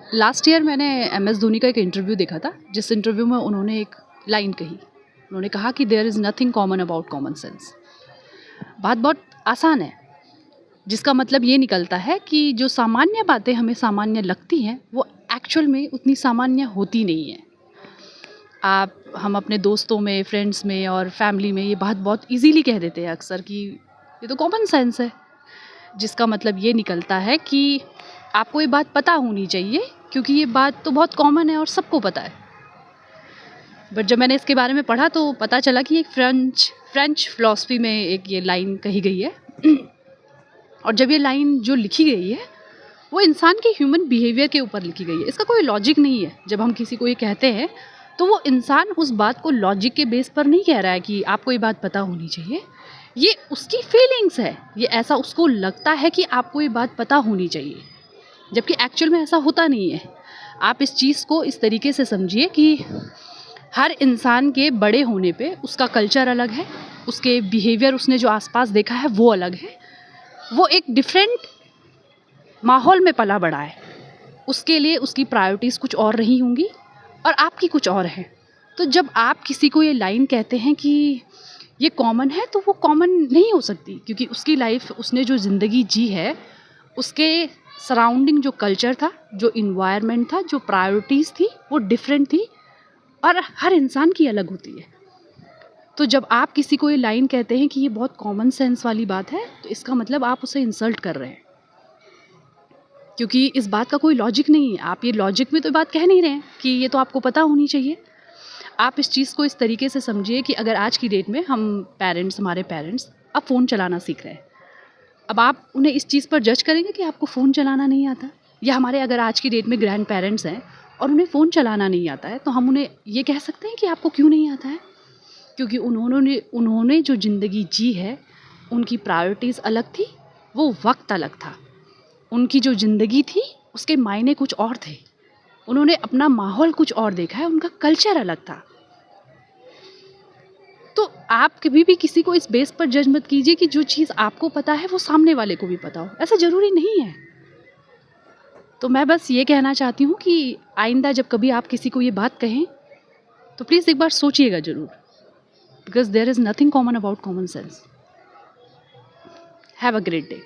Last year मैंने MS Dhoni का एक इंटरव्यू देखा था, जिस इंटरव्यू में उन्होंने एक लाइन कही। उन्होंने कहा कि there is nothing common about common sense. बात बहुत आसान है, जिसका मतलब ये निकलता है कि जो सामान्य बातें हमें सामान्य लगती हैं वो एक्चुअल में उतनी सामान्य होती नहीं है। हम अपने दोस्तों में, फ्रेंड्स में और फैमिली में ये बात बहुत इजीली कह देते हैं अक्सर कि ये तो कॉमन सेंस है, जिसका मतलब ये निकलता है कि आपको ये बात पता होनी चाहिए क्योंकि ये बात तो बहुत कॉमन है और सबको पता है। बट जब मैंने इसके बारे में पढ़ा तो पता चला कि एक फ्रेंच फिलॉसफी में एक ये लाइन कही गई है और जब ये लाइन जो लिखी गई है वो इंसान के ह्यूमन बिहेवियर के ऊपर लिखी गई है। इसका कोई लॉजिक नहीं है। जब हम किसी को ये कहते हैं तो वो इंसान उस बात को लॉजिक के बेस पर नहीं कह रहा है कि आपको ये बात पता होनी चाहिए। ये उसकी फीलिंग्स है, ये ऐसा उसको लगता है कि आपको ये बात पता होनी चाहिए, जबकि एक्चुअल में ऐसा होता नहीं है। आप इस चीज़ को इस तरीके से समझिए कि हर इंसान के बड़े होने पे उसका कल्चर अलग है, उसके बिहेवियर, उसने जो आसपास देखा है वो अलग है। वो एक डिफरेंट माहौल में पला बड़ा है, उसके लिए उसकी प्रायोरिटीज़ कुछ और रही होंगी और आपकी कुछ और है। तो जब आप किसी को ये लाइन कहते हैं कि ये कॉमन है, तो वो कॉमन नहीं हो सकती क्योंकि उसकी लाइफ, उसने जो ज़िंदगी जी है, उसके सराउंडिंग जो कल्चर था, जो इन्वायरमेंट था, जो प्रायोरिटीज़ थी वो डिफरेंट थी और हर इंसान की अलग होती है। तो जब आप किसी को ये लाइन कहते हैं कि ये बहुत कॉमन सेंस वाली बात है, तो इसका मतलब आप उसे इंसल्ट कर रहे हैं, क्योंकि इस बात का कोई लॉजिक नहीं है। आप ये लॉजिक में तो बात कह नहीं रहे हैं कि ये तो आपको पता होनी चाहिए। आप इस चीज़ को इस तरीके से समझिए कि अगर आज की डेट में हमारे पेरेंट्स अब फ़ोन चलाना सीख रहे हैं, अब आप उन्हें इस चीज़ पर जज करेंगे कि आपको फ़ोन चलाना नहीं आता? या हमारे अगर आज की डेट में ग्रैंड पेरेंट्स हैं और उन्हें फ़ोन चलाना नहीं आता है, तो हम उन्हें ये कह सकते हैं कि आपको क्यों नहीं आता है? क्योंकि उन्होंने जो ज़िंदगी जी है, उनकी प्रायोरिटीज़ अलग थी, वो वक्त अलग था। उनकी जो ज़िंदगी थी उसके मायने कुछ और थे, उन्होंने अपना माहौल कुछ और देखा है, उनका कल्चर अलग था। तो आप कभी भी किसी को इस बेस पर जज मत कीजिए कि जो चीज़ आपको पता है वो सामने वाले को भी पता हो, ऐसा ज़रूरी नहीं है। तो मैं बस ये कहना चाहती हूँ कि आइंदा जब कभी आप किसी को ये बात कहें तो प्लीज़ एक बार सोचिएगा ज़रूर, because there is nothing common about common sense. Have a great day.